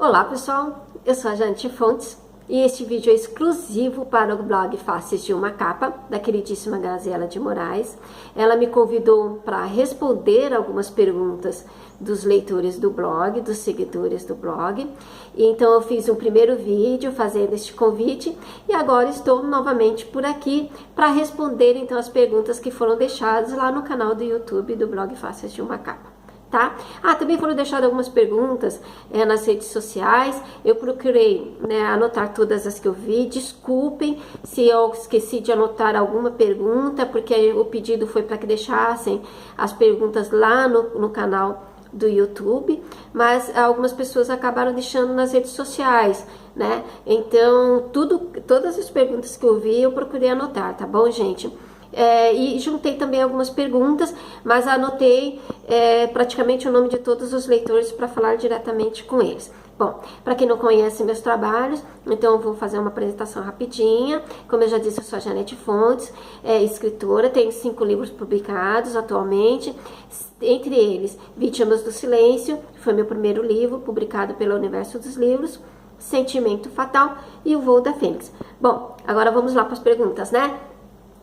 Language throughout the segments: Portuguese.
Olá pessoal, eu sou a Jane Fontes e este vídeo é exclusivo para o blog Faces de uma Capa, da queridíssima Graziela de Moraes. Ela me convidou para responder algumas perguntas dos leitores do blog, dos seguidores do blog. E então eu fiz um primeiro vídeo fazendo este convite e agora estou novamente por aqui para responder então as perguntas que foram deixadas lá no canal do YouTube do blog Faces de uma Capa. Tá? Também foram deixadas algumas perguntas nas redes sociais. Eu procurei anotar todas as que eu vi. Desculpem se eu esqueci de anotar alguma pergunta, porque o pedido foi para que deixassem as perguntas lá no canal do YouTube, mas algumas pessoas acabaram deixando nas redes sociais, né? Então, todas as perguntas que eu vi, eu procurei anotar, tá bom, gente? E juntei também algumas perguntas, mas anotei praticamente o nome de todos os leitores para falar diretamente com eles. Bom, para quem não conhece meus trabalhos, então eu vou fazer uma apresentação rapidinha. Como eu já disse, eu sou a Janete Fontes, escritora, tenho 5 livros publicados atualmente, entre eles Vítimas do Silêncio, que foi meu primeiro livro, publicado pelo Universo dos Livros, Sentimento Fatal e O Voo da Fênix. Bom, agora vamos lá para as perguntas, né?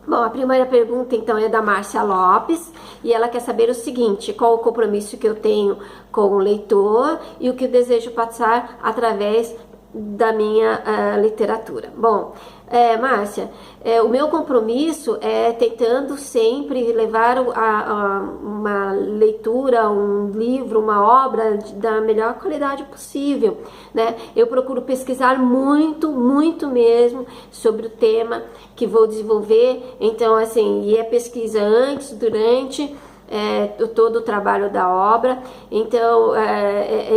Bom, a primeira pergunta, então, é da Márcia Lopes, e ela quer saber o seguinte: qual o compromisso que eu tenho com o leitor e o que eu desejo passar através da minha literatura. Bom, Márcia, o meu compromisso é tentando sempre levar uma leitura, um livro, uma obra da melhor qualidade possível, né? Eu procuro pesquisar muito, muito mesmo sobre o tema que vou desenvolver. Então, assim, e pesquisa antes, durante todo o trabalho da obra. Então,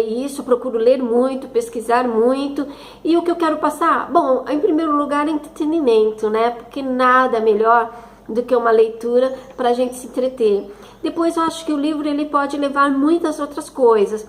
isso, procuro ler muito, pesquisar muito. E o que eu quero passar? Bom, em primeiro lugar, entretenimento, né? Porque nada melhor do que uma leitura para a gente se entreter. Depois, eu acho que o livro ele pode levar muitas outras coisas,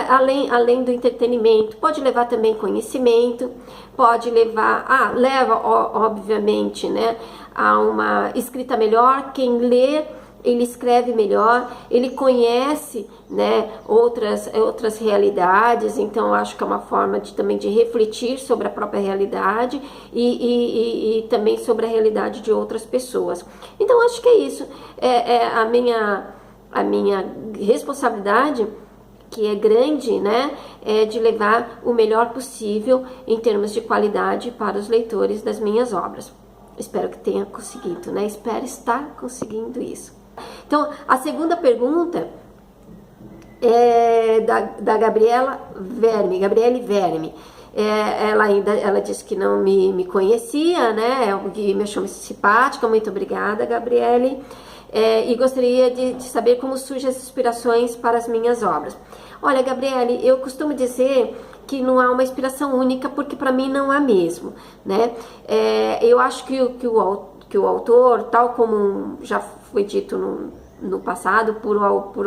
além do entretenimento. Pode levar também conhecimento, pode levar, leva, obviamente, né, a uma escrita melhor. Quem lê, ele escreve melhor, ele conhece, né, outras realidades. Então acho que é uma forma também de refletir sobre a própria realidade e também sobre a realidade de outras pessoas. Então acho que é isso, a minha responsabilidade, que é grande, né, de levar o melhor possível em termos de qualidade para os leitores das minhas obras. Espero que tenha conseguido, né? Espero estar conseguindo isso. Então, a segunda pergunta é da Gabriele Verme. Ela disse que não me conhecia, né? Que me achou simpática. Muito obrigada, Gabriele. E gostaria de saber como surgem as inspirações para as minhas obras. Olha, Gabriele, eu costumo dizer que não há uma inspiração única, porque para mim não há mesmo, né? Eu acho que o autor, tal como já foi dito no passado por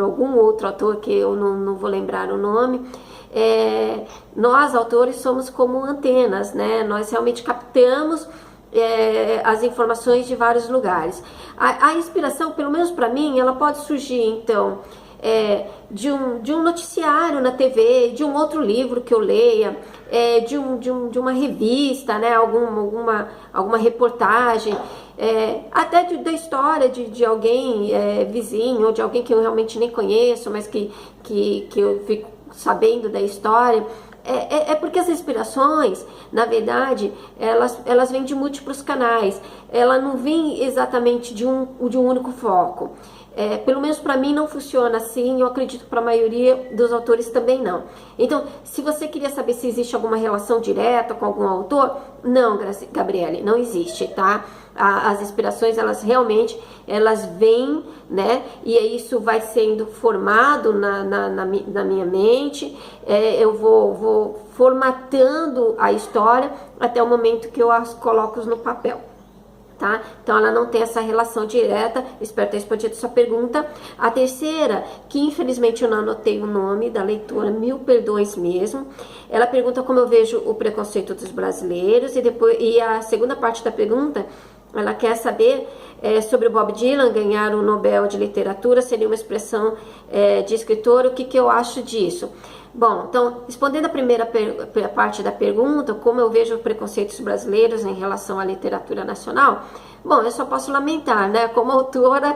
algum outro autor que eu não vou lembrar o nome, nós autores somos como antenas, né? Nós realmente captamos as informações de vários lugares. A inspiração, pelo menos para mim, ela pode surgir então de um noticiário na TV, de um outro livro que eu leia, de uma revista, né? Alguma reportagem, até da história de alguém vizinho, ou de alguém que eu realmente nem conheço, mas que eu fico sabendo da história. Porque as inspirações, na verdade, elas vêm de múltiplos canais. Ela não vem exatamente de um único foco. Pelo menos para mim não funciona assim. Eu acredito que para a maioria dos autores também não. Então, se você queria saber se existe alguma relação direta com algum autor, não, Gabriele, não existe, tá? As inspirações, elas realmente vêm, né? E isso vai sendo formado na minha mente. Eu vou formatando a história até o momento que eu as coloco no papel. Tá? Então ela não tem essa relação direta. Espero ter respondido sua pergunta. A terceira, que infelizmente eu não anotei o nome da leitora, mil perdões mesmo. Ela pergunta como eu vejo o preconceito dos brasileiros, e a segunda parte da pergunta Ela quer saber sobre o Bob Dylan ganhar o Nobel de Literatura, seria uma expressão de escritor, o que, que eu acho disso? Bom, então, respondendo a primeira parte da pergunta, como eu vejo preconceitos brasileiros em relação à literatura nacional, bom, eu só posso lamentar, né? Como autora,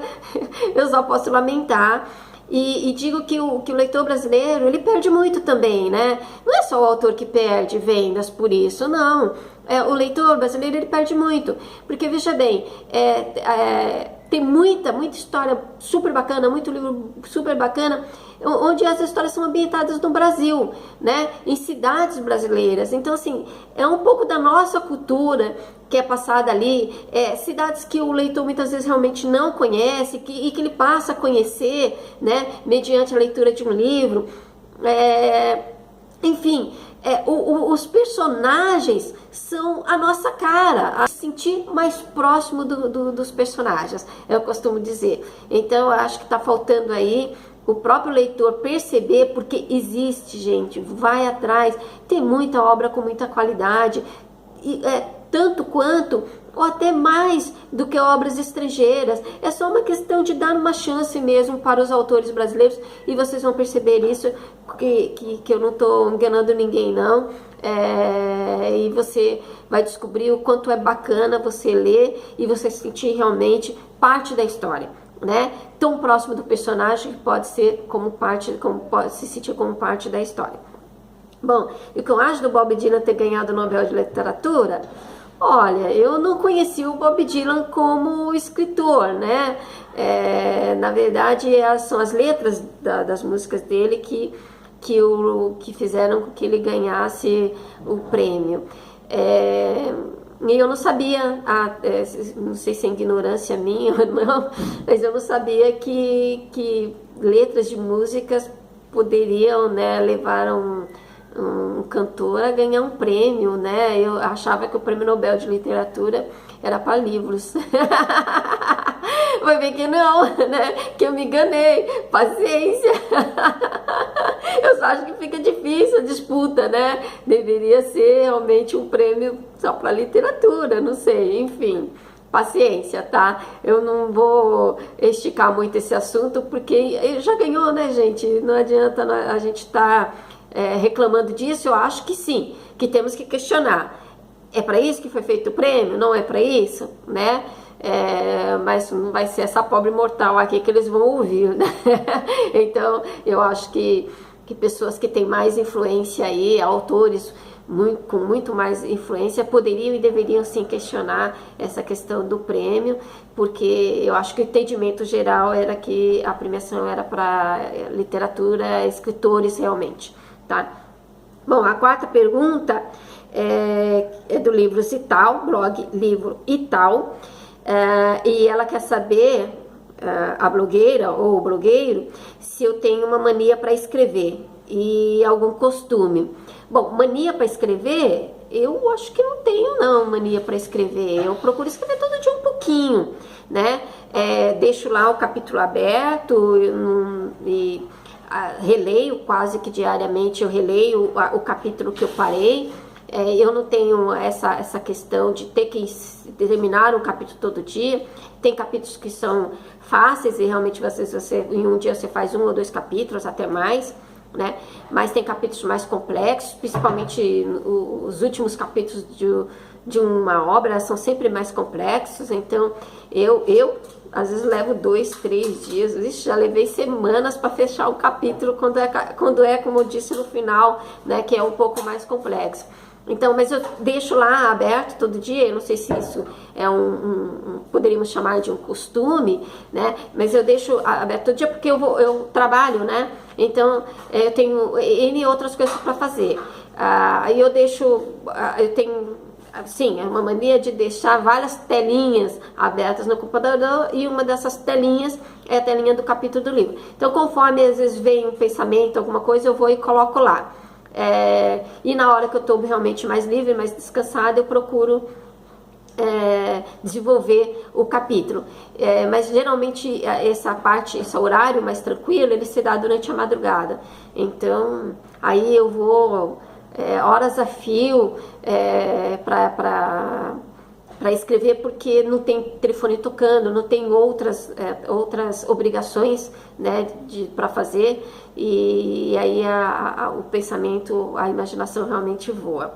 eu só posso lamentar. E digo que o leitor brasileiro, ele perde muito também, né? Não é só o autor que perde vendas por isso, não. O leitor brasileiro, ele perde muito. Porque, veja bem, tem muita história super bacana, muito livro super bacana, onde as histórias são ambientadas no Brasil, né? Em cidades brasileiras. Então, assim, é um pouco da nossa cultura que é passada ali, cidades que o leitor muitas vezes realmente não conhece e que ele passa a conhecer, né, mediante a leitura de um livro. Enfim, os personagens são a nossa cara, a se sentir mais próximo dos personagens, eu costumo dizer. Então, eu acho que está faltando aí o próprio leitor perceber, porque existe, gente, vai atrás, tem muita obra com muita qualidade, tanto quanto ou até mais do que obras estrangeiras. É só uma questão de dar uma chance mesmo para os autores brasileiros, e vocês vão perceber isso, que eu não estou enganando ninguém, não. E você vai descobrir o quanto é bacana você ler e você sentir realmente parte da história, né? Tão próximo do personagem que pode ser pode se sentir como parte da história. Bom, e o que eu acho do Bob Dylan ter ganhado o Nobel de Literatura? Olha, eu não conheci o Bob Dylan como escritor, né? Na verdade, são as letras das músicas dele que fizeram com que ele ganhasse o prêmio. E eu não sabia, não sei se é ignorância minha ou não, mas eu não sabia que letras de músicas poderiam, né, levar um cantor a ganhar um prêmio, né? Eu achava que o Prêmio Nobel de Literatura era para livros. Vai ver que não, né? Que eu me enganei. Paciência. Eu só acho que fica difícil a disputa, né? Deveria ser realmente um prêmio só para literatura, não sei, enfim. Paciência, tá? Eu não vou esticar muito esse assunto, porque já ganhou, né, gente? Não adianta a gente estar reclamando disso. Eu acho que sim, que temos que questionar. É para isso que foi feito o prêmio? Não é para isso, né? Mas não vai ser essa pobre mortal aqui que eles vão ouvir, né? Então, eu acho que pessoas que têm mais influência aí, autores com muito mais influência, poderiam e deveriam sim questionar essa questão do prêmio, porque eu acho que o entendimento geral era que a premiação era para literatura, escritores realmente, tá? Bom, a quarta pergunta é do Livros e Tal, blog Livro e Tal, e ela quer saber, a blogueira ou o blogueiro, se eu tenho uma mania para escrever e algum costume. Bom, mania para escrever, eu acho que não tenho não mania para escrever. Eu procuro escrever todo dia um pouquinho, né? Deixo lá o capítulo aberto e releio quase que diariamente. Eu releio o capítulo que eu parei. Eu não tenho essa questão de ter que terminar um capítulo todo dia. Tem capítulos que são fáceis e realmente você em um dia você faz 1 ou 2 capítulos, até mais, né? Mas tem capítulos mais complexos, principalmente os últimos capítulos de uma obra são sempre mais complexos. Então eu às vezes levo 2, 3 dias, já levei semanas para fechar o capítulo quando é, como eu disse no final, né, que é um pouco mais complexo. Então, mas eu deixo lá aberto todo dia. Eu não sei se isso é poderíamos chamar de um costume, né? Mas eu deixo aberto todo dia porque eu trabalho, né? Então, eu tenho N outras coisas para fazer. Aí eu tenho, sim, é uma mania de deixar várias telinhas abertas no computador, e uma dessas telinhas é a telinha do capítulo do livro. Então, conforme às vezes vem um pensamento, alguma coisa, eu vou e coloco lá. E na hora que eu estou realmente mais livre, mais descansada, eu procuro desenvolver o capítulo. Mas geralmente esse horário mais tranquilo, ele se dá durante a madrugada. Então aí eu vou horas a fio para para escrever, porque não tem telefone tocando, não tem outras obrigações, né, para fazer, e aí o pensamento, a imaginação realmente voa.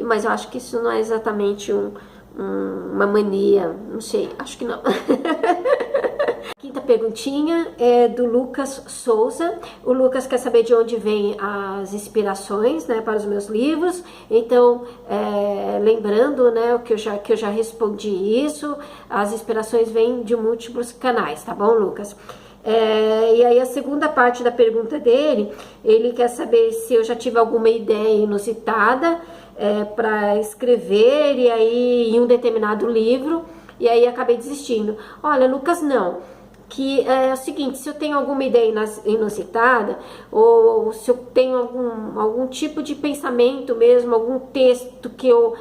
Mas eu acho que isso não é exatamente uma mania, não sei, acho que não. Quinta perguntinha é do Lucas Souza. O Lucas quer saber de onde vêm as inspirações, né, para os meus livros. Então, lembrando, né, que eu já respondi isso, as inspirações vêm de múltiplos canais, tá bom, Lucas? E aí a segunda parte da pergunta dele, ele quer saber se eu já tive alguma ideia inusitada para escrever, e aí em um determinado livro, e aí acabei desistindo. Olha, Lucas, não. Que é o seguinte, se eu tenho alguma ideia inusitada, ou se eu tenho algum tipo de pensamento mesmo, algum texto que eu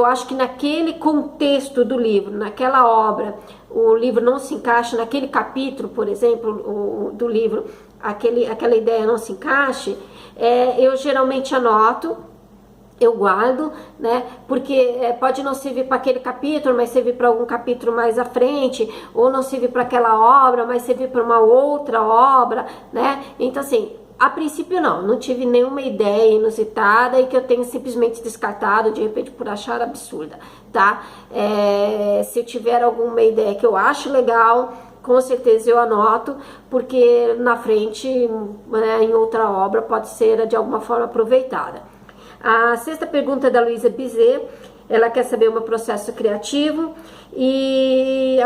acho que naquele contexto do livro, naquela obra, o livro não se encaixa, naquele capítulo, por exemplo, do livro, aquela ideia não se encaixe, eu geralmente anoto, eu guardo, né, porque pode não servir para aquele capítulo, mas servir para algum capítulo mais à frente, ou não servir para aquela obra, mas servir para uma outra obra, né, então assim, a princípio não tive nenhuma ideia inusitada e que eu tenho simplesmente descartado, de repente por achar absurda, tá, se eu tiver alguma ideia que eu acho legal, com certeza eu anoto, porque na frente, né, em outra obra, pode ser de alguma forma aproveitada. A sexta pergunta é da Luísa Bizet. Ela quer saber o meu processo criativo e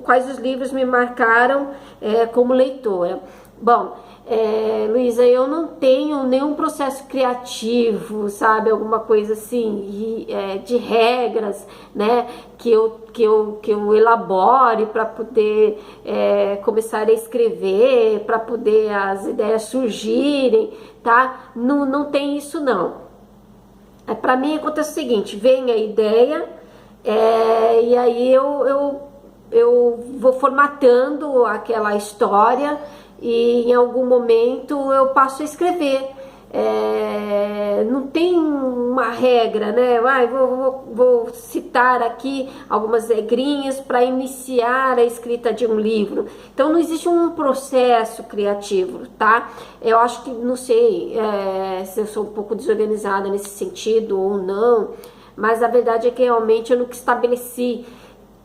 quais os livros me marcaram como leitora. Bom, Luísa, eu não tenho nenhum processo criativo, sabe, alguma coisa assim, de regras, né, que eu elabore para poder começar a escrever, para poder as ideias surgirem, tá? Não tem isso não. Para mim acontece o seguinte, vem a ideia e aí eu vou formatando aquela história e em algum momento eu passo a escrever. Não tem uma regra, né? Vou citar aqui algumas regrinhas para iniciar a escrita de um livro. Então não existe um processo criativo, tá? Eu acho que, não sei se eu sou um pouco desorganizada nesse sentido ou não, mas a verdade é que realmente eu nunca estabeleci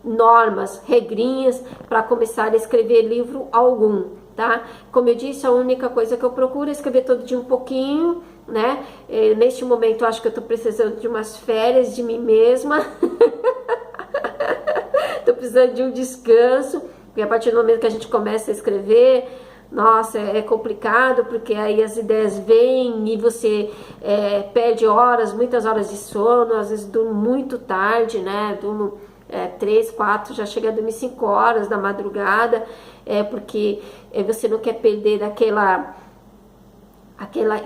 normas, regrinhas para começar a escrever livro algum, tá? Como eu disse, a única coisa que eu procuro é escrever todo dia um pouquinho, né? Neste momento eu acho que eu tô precisando de umas férias de mim mesma. Tô precisando de um descanso, porque a partir do momento que a gente começa a escrever, nossa, é complicado, porque aí as ideias vêm e você perde horas, muitas horas de sono, às vezes durmo muito tarde, né? Durmo 3, 4, já chega a dormir 5 horas da madrugada, porque você não quer perder aquela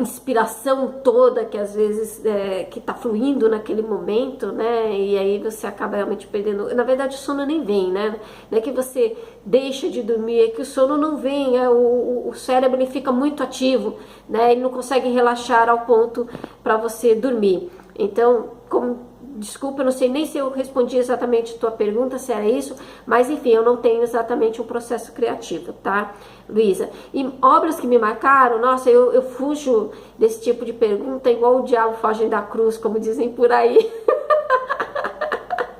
inspiração toda que às vezes que tá fluindo naquele momento, né? E aí você acaba realmente perdendo. Na verdade o sono nem vem, né? Não é que você deixa de dormir, é que o sono não vem, o cérebro ele fica muito ativo, né? Ele não consegue relaxar ao ponto para você dormir. Então, desculpa, eu não sei nem se eu respondi exatamente a tua pergunta, se era isso, mas enfim, eu não tenho exatamente um processo criativo, tá, Luísa? E obras que me marcaram, nossa, eu fujo desse tipo de pergunta, igual o diabo foge da cruz, como dizem por aí.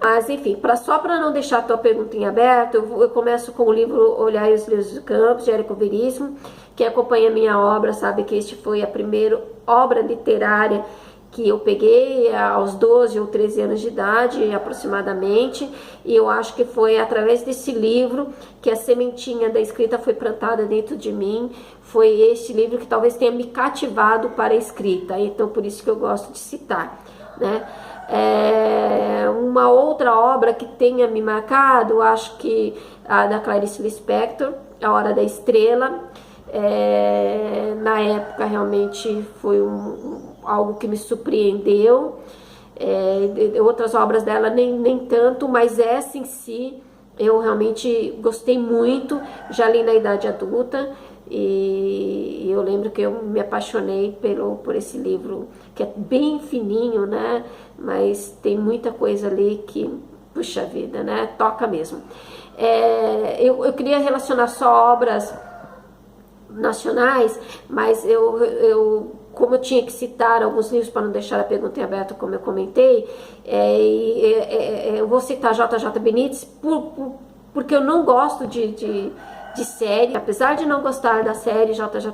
Mas enfim, só para não deixar a tua pergunta em aberto, eu começo com o livro Olhar os Livros do Campo, de Érico Veríssimo. Quem acompanha a minha obra sabe que este foi a primeira obra literária que eu peguei aos 12 ou 13 anos de idade, aproximadamente, e eu acho que foi através desse livro que a sementinha da escrita foi plantada dentro de mim. Foi este livro que talvez tenha me cativado para a escrita, então por isso que eu gosto de citar, né? Uma outra obra que tenha me marcado, acho que a da Clarice Lispector, A Hora da Estrela. Na época realmente foi algo que me surpreendeu. Outras obras dela nem tanto, mas essa em si eu realmente gostei muito, já li na idade adulta E eu lembro que eu me apaixonei por esse livro, que é bem fininho, né? Mas tem muita coisa ali que, puxa vida, né? Toca mesmo. Eu queria relacionar só obras nacionais, mas como eu tinha que citar alguns livros para não deixar a pergunta em aberto, como eu comentei, eu vou citar JJ Benítez porque eu não gosto de série, apesar de não gostar da série. JJ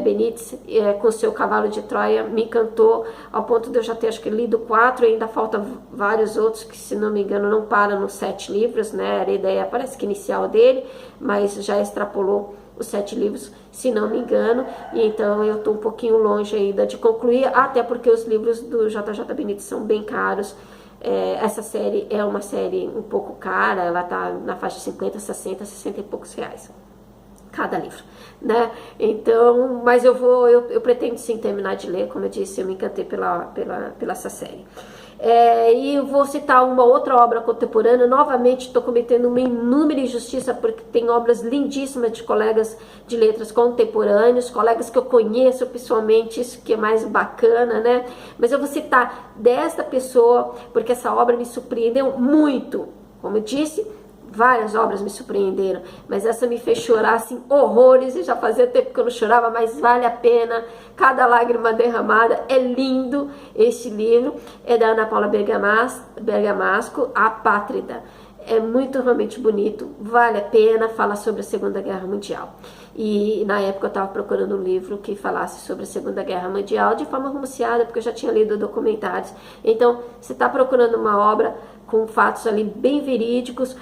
Benítez, com seu Cavalo de Troia, me encantou ao ponto de eu já ter, acho que, lido 4, e ainda faltam vários outros que, se não me engano, não param nos 7 livros, né? Era a ideia, parece que inicial dele, mas já extrapolou os 7 livros, se não me engano, e então eu estou um pouquinho longe ainda de concluir, até porque os livros do JJ Benítez são bem caros. Essa série é uma série um pouco cara, ela está na faixa de 50, 60, 60 e poucos reais cada livro, né? Então, mas eu pretendo sim terminar de ler, como eu disse, eu me encantei pela essa série. E eu vou citar uma outra obra contemporânea. Novamente estou cometendo uma inúmera injustiça, porque tem obras lindíssimas de colegas de letras contemporâneos, colegas que eu conheço pessoalmente, isso que é mais bacana, né? Mas eu vou citar desta pessoa, porque essa obra me surpreendeu muito. Como eu disse, várias obras me surpreenderam, mas essa me fez chorar assim horrores, e já fazia tempo que eu não chorava, mas vale a pena cada lágrima derramada. É lindo este livro, é da Ana Paula Bergamasco, A Pátrida. É muito realmente bonito, vale a pena, fala sobre a Segunda Guerra Mundial. E na época eu estava procurando um livro que falasse sobre a Segunda Guerra Mundial de forma romanceada, porque eu já tinha lido documentários. Então, você está procurando uma obra com fatos ali bem verídicos,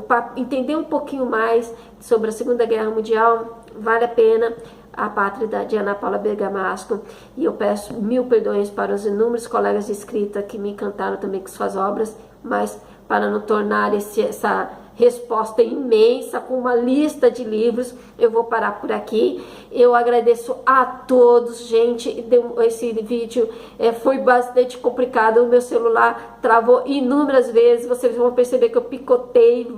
para entender um pouquinho mais sobre a Segunda Guerra Mundial, vale a pena. A Pátrida, de Ana Paula Bergamasco. E eu peço 1000 perdões para os inúmeros colegas de escrita que me encantaram também com suas obras, mas para não tornar essa resposta imensa com uma lista de livros, eu vou parar por aqui. Eu agradeço a todos, gente. Esse vídeo foi bastante complicado, o meu celular travou inúmeras vezes, vocês vão perceber que eu picotei,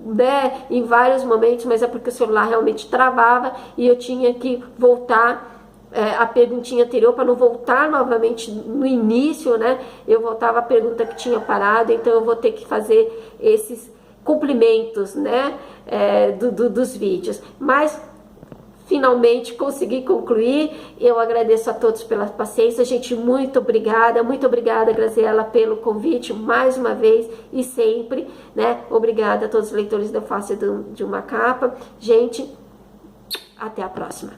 né, em vários momentos, mas é porque o celular realmente travava e eu tinha que voltar a perguntinha anterior para não voltar novamente no início, né? Eu voltava a pergunta que tinha parado, então eu vou ter que fazer esses complementos, né, dos vídeos. Mas finalmente consegui concluir. Eu agradeço a todos pela paciência, gente. Muito obrigada, Graziela, pelo convite mais uma vez e sempre, né? Obrigada a todos os leitores da Face de uma Capa. Gente, até a próxima.